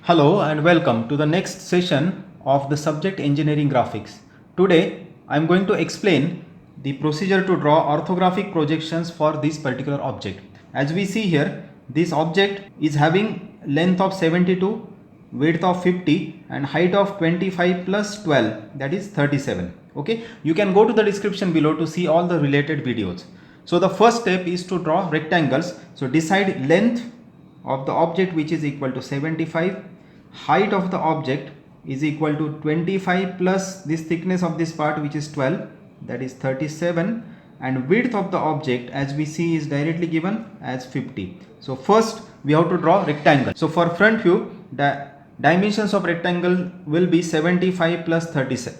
Hello and welcome to the next session of the subject engineering graphics. Today I am going to explain the procedure to draw orthographic projections for this particular object. As we see here, this object is having length of 72, width of 50 and height of 25 plus 12, that is 37. Okay, you can go to the description below to see all the related videos. So the first step is to draw rectangles. So decide length of the object which is equal to 75, height of the object is equal to 25 plus this thickness of this part which is 12, that is 37, and width of the object as we see is directly given as 50. So first we have to draw rectangle. So for front view, the dimensions of rectangle will be 75 plus 37,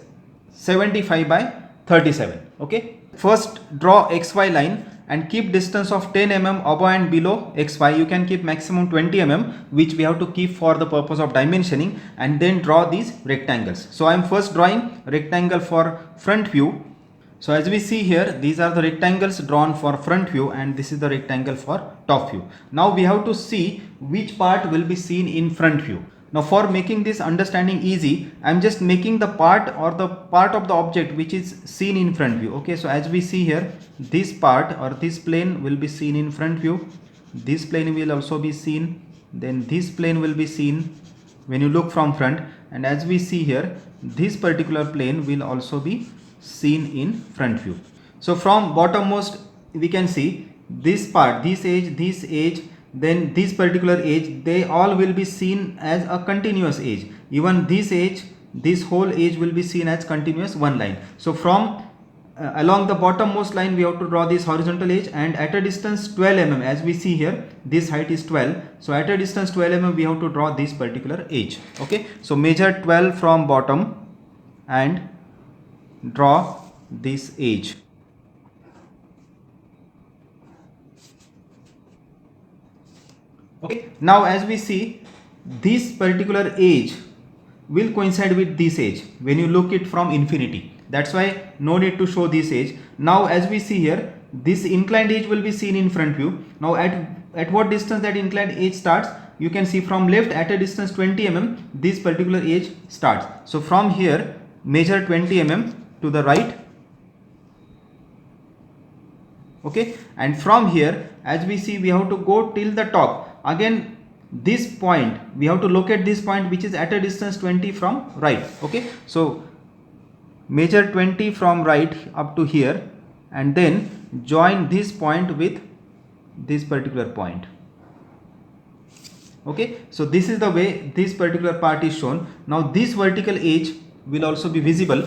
75 by 37. Okay, first draw xy line and keep distance of 10 mm above and below xy. You can keep maximum 20 mm, which we have to keep for the purpose of dimensioning, and then draw these rectangles. So I am first drawing rectangle for front view. So as we see here, these are the rectangles drawn for front view and this is the rectangle for top view. Now we have to see which part will be seen in front view. Now for making this understanding easy, I am just making the part or the part of the object which is seen in front view. Okay, so as we see here, this part or this plane will be seen in front view. This plane will also be seen. Then this plane will be seen when you look from front, and as we see here, this particular plane will also be seen in front view. So from bottommost we can see this part, this edge, then this particular edge, they all will be seen as a continuous edge. Even this edge, this whole edge will be seen as continuous one line. So from along the bottommost line we have to draw this horizontal edge, and at a distance 12 mm, as we see here this height is 12, so at a distance 12 mm we have to draw this particular edge. Okay, so measure 12 from bottom and draw this edge. Okay, now as we see, this particular edge will coincide with this edge when you look it from infinity. That's why no need to show this edge. Now as we see here, this inclined edge will be seen in front view. Now at what distance that inclined edge starts, you can see from left at a distance 20 mm this particular edge starts. So from here measure 20 mm to the right. Okay, and from here as we see we have to go till the top. Again this point we have to locate this point which is at a distance 20 from right. Okay, so measure 20 from right up to here and then join this point with this particular point. Okay, so this is the way this particular part is shown. Now this vertical edge will also be visible,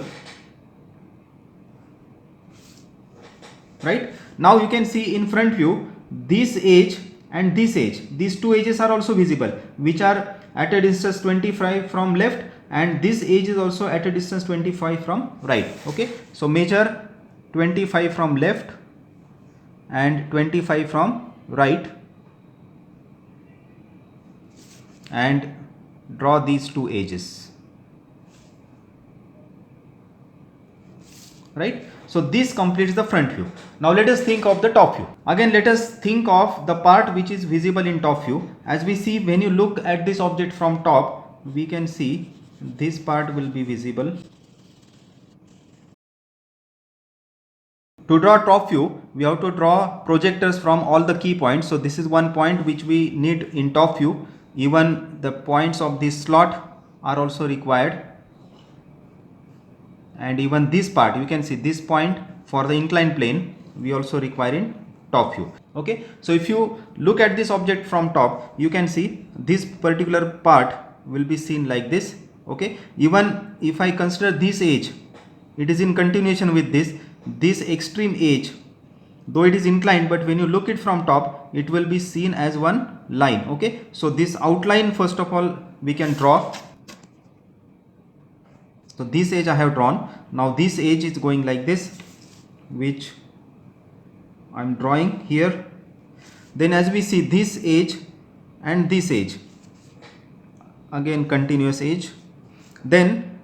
right? Now you can see in front view this edge and this edge, these two edges are also visible, which are at a distance 25 from left, and this edge is also at a distance 25 from right. Okay, so measure 25 from left and 25 from right and draw these two edges, right? So this completes the front view. Now let us think of the top view. Again let us think of the part which is visible in top view. As we see, when you look at this object from top, we can see this part will be visible. To draw top view, we have to draw projectors from all the key points. So this is one point which we need in top view. Even the points of this slot are also required, and even this part, you can see this point for the inclined plane we also require in top view. Okay, so if you look at this object from top, you can see this particular part will be seen like this. Okay, even if I consider this edge, it is in continuation with this extreme edge, though it is inclined, but when you look it from top it will be seen as one line. Okay, so this outline first of all we can draw. So this edge I have drawn. Now this edge is going like this, which I am drawing here. Then as we see this edge and this edge, again continuous edge. Then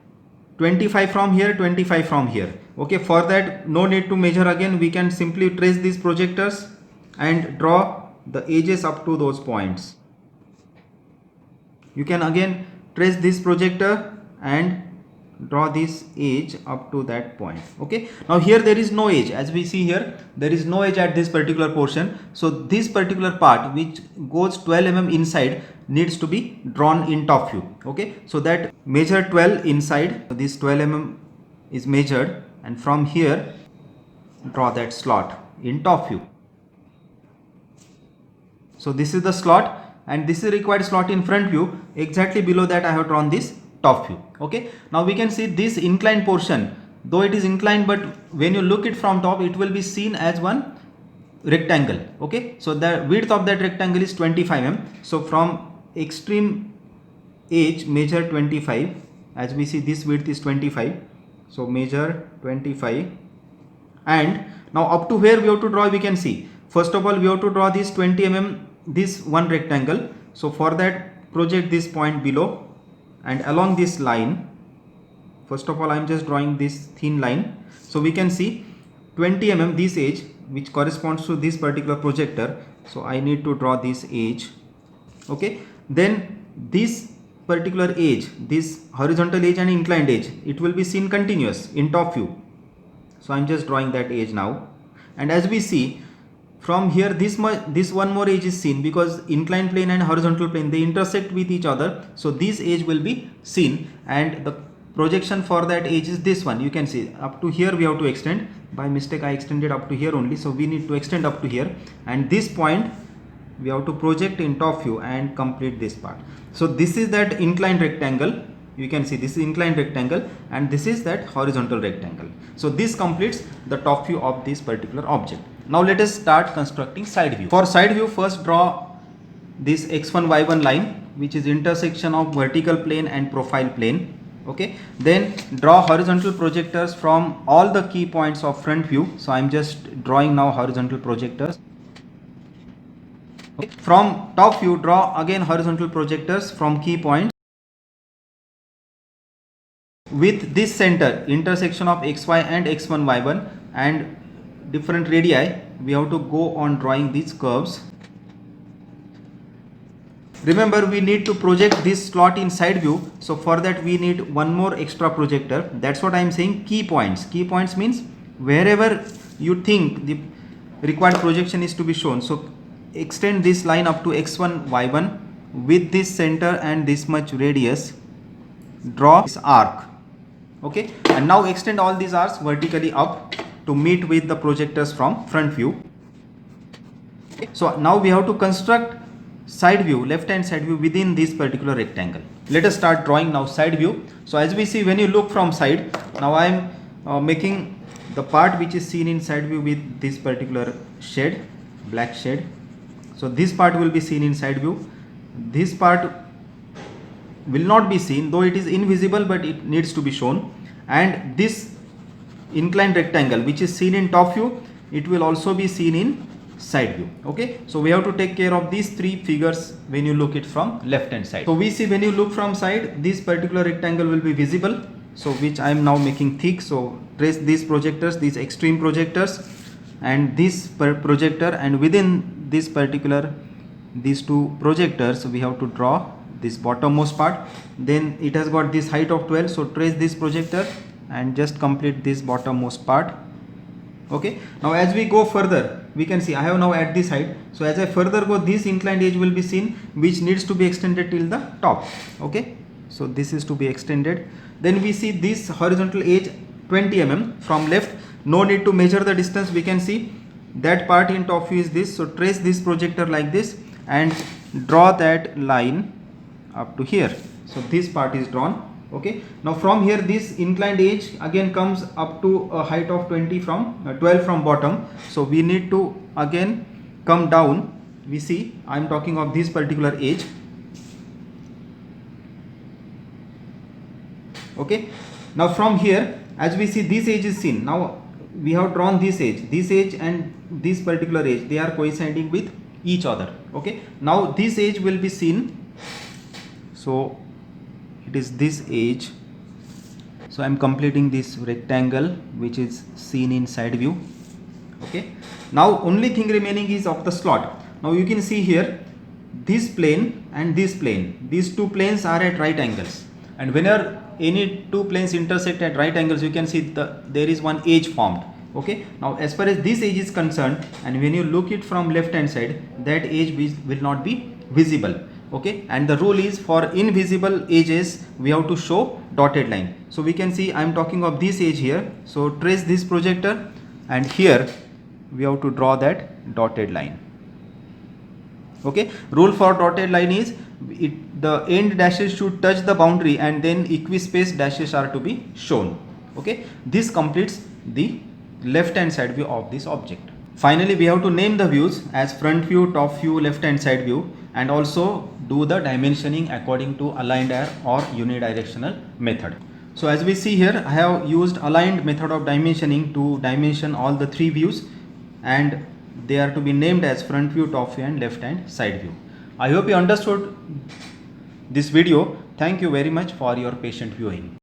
25 from here, 25 from here. Okay, for that no need to measure again, we can simply trace these projectors and draw the edges up to those points. You can again trace this projector and draw this edge up to that point. Okay, now here there is no edge, as we see here there is no edge at this particular portion. So this particular part which goes 12 mm inside needs to be drawn in top view. Okay, so that measure 12 inside, this 12 mm is measured, and from here draw that slot in top view. So this is the slot and this is required slot in front view. Exactly below that I have drawn this top view. Okay, now we can see this inclined portion, though it is inclined, but when you look it from top it will be seen as one rectangle. Okay, so the width of that rectangle is 25 mm. So from extreme edge measure 25, as we see this width is 25, so measure 25, and now up to where we have to draw, we can see first of all we have to draw this 20 mm, this one rectangle. So for that project this point below, and along this line, first of all I am just drawing this thin line. So we can see 20 mm this edge which corresponds to this particular projector. So I need to draw this edge. Okay, then this particular edge, this horizontal edge and inclined edge, it will be seen continuous in top view. So I am just drawing that edge now, and as we see from here this one more edge is seen, because inclined plane and horizontal plane they intersect with each other. So this edge will be seen, and the projection for that edge is this one. You can see up to here we have to extend. By mistake I extended up to here only, so we need to extend up to here, and this point we have to project in top view and complete this part. So this is that inclined rectangle. You can see this is inclined rectangle and this is that horizontal rectangle. So this completes the top view of this particular object. Now let us start constructing side view. For side view, first draw this x1 y1 line which is intersection of vertical plane and profile plane. Okay, then draw horizontal projectors from all the key points of front view. So I am just drawing now horizontal projectors. Okay. From top view, draw again horizontal projectors from key points with this center intersection of xy and x1 y1 and different radii. We have to go on drawing these curves. Remember, we need to project this slot in side view, so for that we need one more extra projector. That's what I am saying, key points. Key points means wherever you think the required projection is to be shown. So extend this line up to x1 y1 with this center and this much radius. Draw this arc. Okay, and now extend all these arcs vertically up to meet with the projectors from front view. Okay. So now we have to construct side view, left hand side view within this particular rectangle. Let us start drawing now side view. So as we see, when you look from side, now I am making the part which is seen in side view with this particular shade, black shade. So this part will be seen in side view. This part will not be seen, though it is invisible, but it needs to be shown. And this inclined rectangle which is seen in top view, it will also be seen in side view. Okay, so we have to take care of these three figures when you look it from left hand side. So we see when you look from side, this particular rectangle will be visible, so which I am now making thick. So trace these projectors, these extreme projectors, and this projector, and within this particular these two projectors we have to draw this bottommost part. Then it has got this height of 12, so trace this projector and just complete this bottommost part. Okay, now as we go further, we can see I have now at this height. So as I further go, this inclined edge will be seen, which needs to be extended till the top. Okay, so this is to be extended. Then we see this horizontal edge 20 mm from left. No need to measure the distance. We can see that part in top view is this. So trace this projector like this and draw that line up to here. So this part is drawn. Okay, now from here this inclined edge again comes up to a height of 20 from 12 from bottom. So we need to again come down. We see I am talking of this particular edge. Okay, now from here, as we see this edge is seen. Now we have drawn this edge and this particular edge, they are coinciding with each other. Okay, now this edge will be seen. So it is this edge. So I am completing this rectangle which is seen in side view. Okay, now only thing remaining is of the slot. Now you can see here this plane and this plane, these two planes are at right angles, and whenever any two planes intersect at right angles, you can see there is one edge formed. Okay, now as far as this edge is concerned, and when you look it from left hand side, that edge will not be visible. Okay, and the rule is for invisible edges we have to show dotted line. So we can see I am talking of this edge here, so trace this projector, and here we have to draw that dotted line. Okay, rule for dotted line is the end dashes should touch the boundary and then equispaced dashes are to be shown. Okay, this completes the left hand side view of this object. Finally, we have to name the views as front view, top view, left hand side view, and also do the dimensioning according to aligned or unidirectional method. So as we see here, I have used aligned method of dimensioning to dimension all the three views, and they are to be named as front view, top view and left hand side view. I hope you understood this video. Thank you very much for your patient viewing.